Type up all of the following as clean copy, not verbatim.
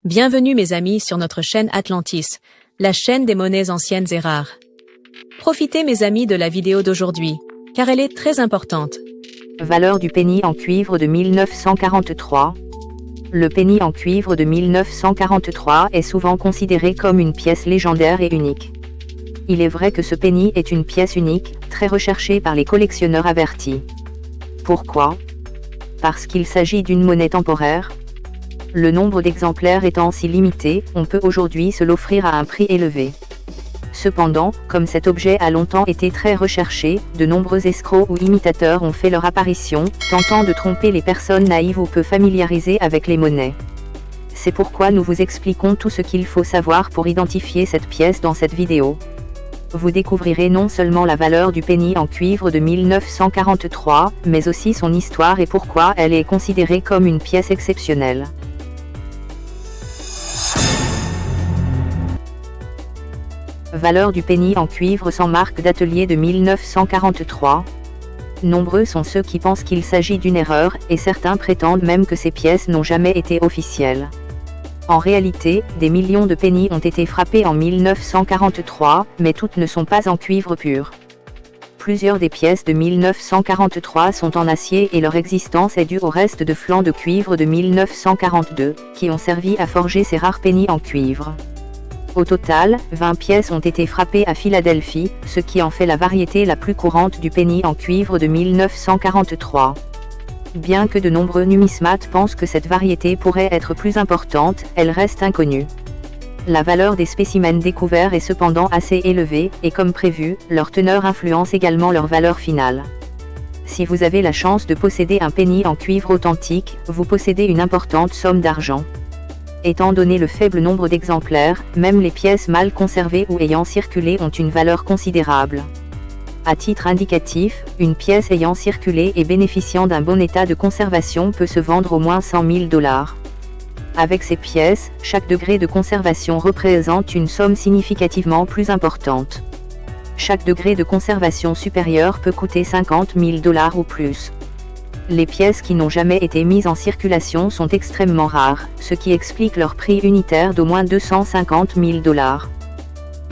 Bienvenue mes amis sur notre chaîne Atlantis, la chaîne des monnaies anciennes et rares. Profitez mes amis de la vidéo d'aujourd'hui, car elle est très importante. Valeur du penny en cuivre de 1943. Le penny en cuivre de 1943 est souvent considéré comme une pièce légendaire et unique. Il est vrai que ce penny est une pièce unique, très recherchée par les collectionneurs avertis. Pourquoi? Parce qu'il s'agit d'une monnaie temporaire. Le nombre d'exemplaires étant si limité, on peut aujourd'hui se l'offrir à un prix élevé. Cependant, comme cet objet a longtemps été très recherché, de nombreux escrocs ou imitateurs ont fait leur apparition, tentant de tromper les personnes naïves ou peu familiarisées avec les monnaies. C'est pourquoi nous vous expliquons tout ce qu'il faut savoir pour identifier cette pièce dans cette vidéo. Vous découvrirez non seulement la valeur du penny en cuivre de 1943, mais aussi son histoire et pourquoi elle est considérée comme une pièce exceptionnelle. Valeur du penny en cuivre sans marque d'atelier de 1943. Nombreux sont ceux qui pensent qu'il s'agit d'une erreur, et certains prétendent même que ces pièces n'ont jamais été officielles. En réalité, des millions de pennies ont été frappés en 1943, mais toutes ne sont pas en cuivre pur. Plusieurs des pièces de 1943 sont en acier et leur existence est due au reste de flancs de cuivre de 1942, qui ont servi à forger ces rares pennies en cuivre. Au total, 20 pièces ont été frappées à Philadelphie, ce qui en fait la variété la plus courante du penny en cuivre de 1943. Bien que de nombreux numismates pensent que cette variété pourrait être plus importante, elle reste inconnue. La valeur des spécimens découverts est cependant assez élevée, et comme prévu, leur teneur influence également leur valeur finale. Si vous avez la chance de posséder un penny en cuivre authentique, vous possédez une importante somme d'argent. Étant donné le faible nombre d'exemplaires, même les pièces mal conservées ou ayant circulé ont une valeur considérable. À titre indicatif, une pièce ayant circulé et bénéficiant d'un bon état de conservation peut se vendre au moins 100 000 $. Avec ces pièces, chaque degré de conservation représente une somme significativement plus importante. Chaque degré de conservation supérieur peut coûter 50 000 $ ou plus. Les pièces qui n'ont jamais été mises en circulation sont extrêmement rares, ce qui explique leur prix unitaire d'au moins 250 000 $.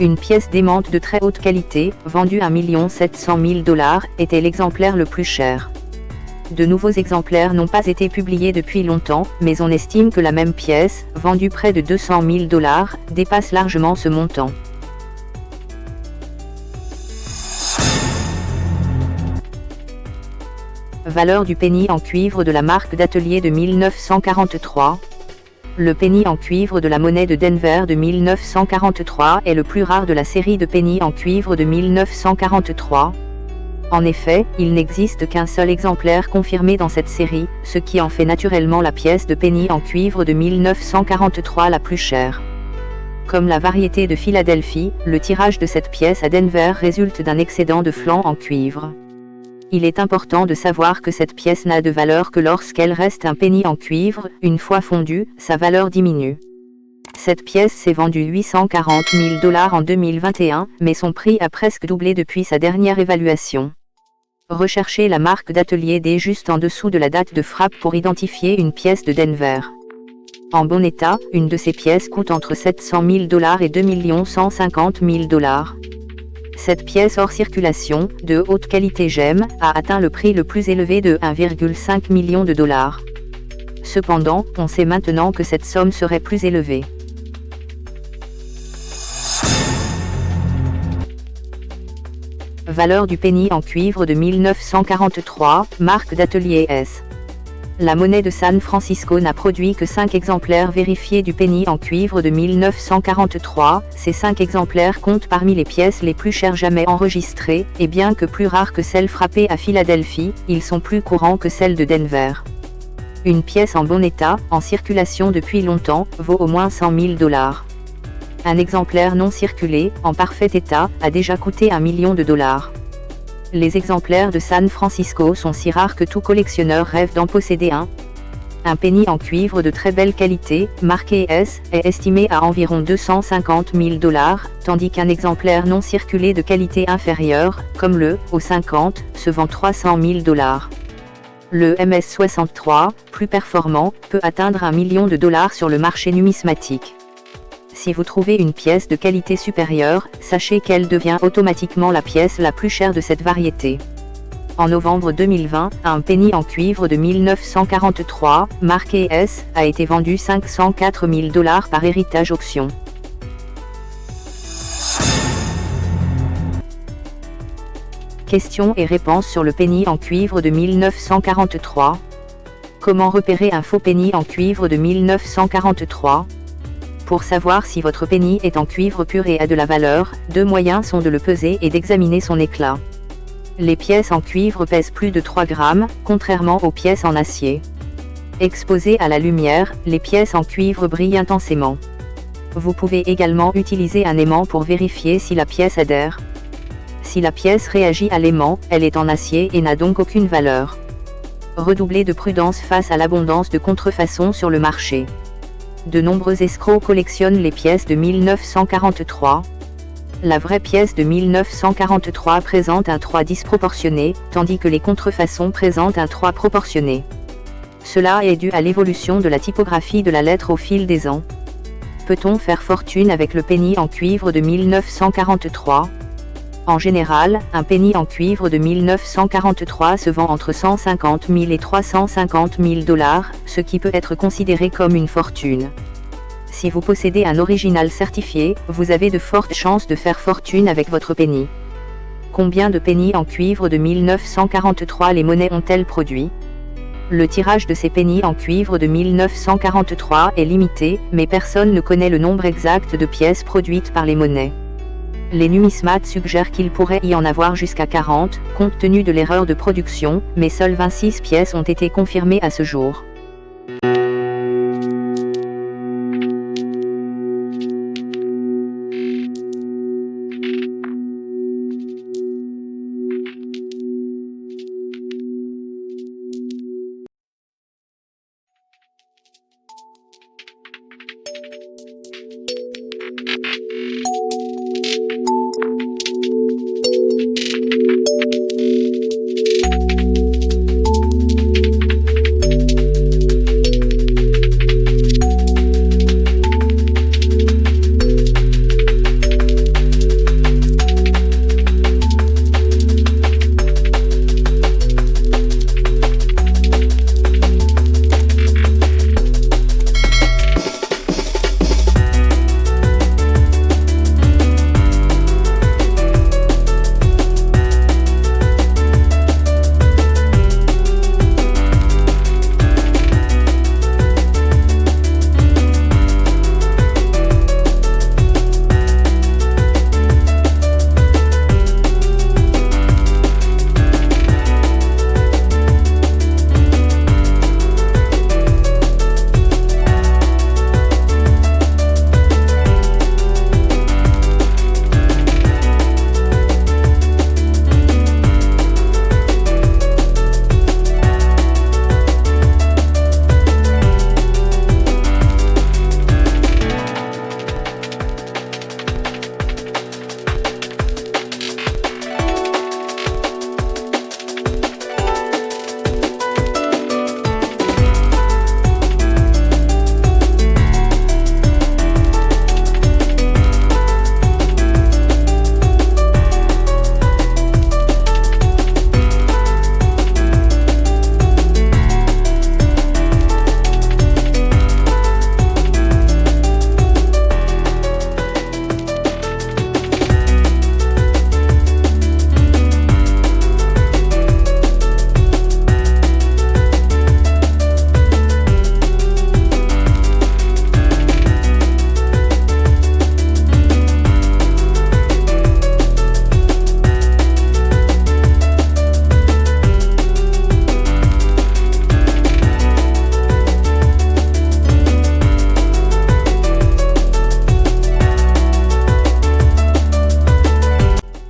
Une pièce d'aimante de très haute qualité, vendue à 1 700 000 $, était l'exemplaire le plus cher. De nouveaux exemplaires n'ont pas été publiés depuis longtemps, mais on estime que la même pièce, vendue près de 200 000 $, dépasse largement ce montant. Valeur du penny en cuivre de la marque d'atelier de 1943. Le penny en cuivre de la monnaie de Denver de 1943 est le plus rare de la série de penny en cuivre de 1943. En effet, il n'existe qu'un seul exemplaire confirmé dans cette série, ce qui en fait naturellement la pièce de penny en cuivre de 1943 la plus chère. Comme la variété de Philadelphie, le tirage de cette pièce à Denver résulte d'un excédent de flancs en cuivre. Il est important de savoir que cette pièce n'a de valeur que lorsqu'elle reste un penny en cuivre, une fois fondue, sa valeur diminue. Cette pièce s'est vendue 840 000 $ en 2021, mais son prix a presque doublé depuis sa dernière évaluation. Recherchez la marque d'atelier D juste en dessous de la date de frappe pour identifier une pièce de Denver. En bon état, une de ces pièces coûte entre 700 000 $ et 2 150 000 $. Cette pièce hors circulation, de haute qualité gemme, a atteint le prix le plus élevé de 1,5 million de $. Cependant, on sait maintenant que cette somme serait plus élevée. Valeur du penny en cuivre de 1943, marque d'atelier S. La monnaie de San Francisco n'a produit que 5 exemplaires vérifiés du penny en cuivre de 1943, ces 5 exemplaires comptent parmi les pièces les plus chères jamais enregistrées, et bien que plus rares que celles frappées à Philadelphie, ils sont plus courants que celles de Denver. Une pièce en bon état, en circulation depuis longtemps, vaut au moins 100 000 $. Un exemplaire non circulé, en parfait état, a déjà coûté 1 million de $. Les exemplaires de San Francisco sont si rares que tout collectionneur rêve d'en posséder un. Un penny en cuivre de très belle qualité, marqué S, est estimé à environ 250 000 $, tandis qu'un exemplaire non circulé de qualité inférieure, comme le, au 50, se vend 300 000 $. Le MS-63, plus performant, peut atteindre $1 million sur le marché numismatique. Si vous trouvez une pièce de qualité supérieure, sachez qu'elle devient automatiquement la pièce la plus chère de cette variété. En novembre 2020, un penny en cuivre de 1943, marqué S, a été vendu $504 000 par Heritage Auction. Questions et réponses sur le penny en cuivre de 1943. Comment repérer un faux penny en cuivre de 1943 ? Pour savoir si votre penny est en cuivre pur et a de la valeur, deux moyens sont de le peser et d'examiner son éclat. Les pièces en cuivre pèsent plus de 3 grammes, contrairement aux pièces en acier. Exposées à la lumière, les pièces en cuivre brillent intensément. Vous pouvez également utiliser un aimant pour vérifier si la pièce adhère. Si la pièce réagit à l'aimant, elle est en acier et n'a donc aucune valeur. Redoublez de prudence face à l'abondance de contrefaçons sur le marché. De nombreux escrocs collectionnent les pièces de 1943. La vraie pièce de 1943 présente un 3 disproportionné, tandis que les contrefaçons présentent un 3 proportionné. Cela est dû à l'évolution de la typographie de la lettre au fil des ans. Peut-on faire fortune avec le penny en cuivre de 1943 ? En général, un penny en cuivre de 1943 se vend entre $150 000 et $350 000, ce qui peut être considéré comme une fortune. Si vous possédez un original certifié, vous avez de fortes chances de faire fortune avec votre penny. Combien de pennies en cuivre de 1943 les monnaies ont-elles produit ? Le tirage de ces pennies en cuivre de 1943 est limité, mais personne ne connaît le nombre exact de pièces produites par les monnaies. Les numismates suggèrent qu'il pourrait y en avoir jusqu'à 40, compte tenu de l'erreur de production, mais seules 26 pièces ont été confirmées à ce jour.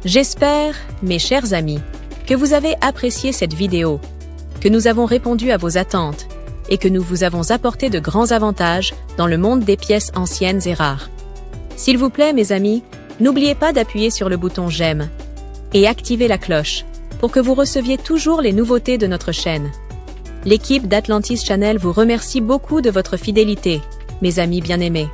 J'espère, mes chers amis, que vous avez apprécié cette vidéo, que nous avons répondu à vos attentes et que nous vous avons apporté de grands avantages dans le monde des pièces anciennes et rares. S'il vous plaît, mes amis, n'oubliez pas d'appuyer sur le bouton j'aime et activer la cloche pour que vous receviez toujours les nouveautés de notre chaîne. L'équipe d'Atlantis Channel vous remercie beaucoup de votre fidélité, mes amis bien-aimés.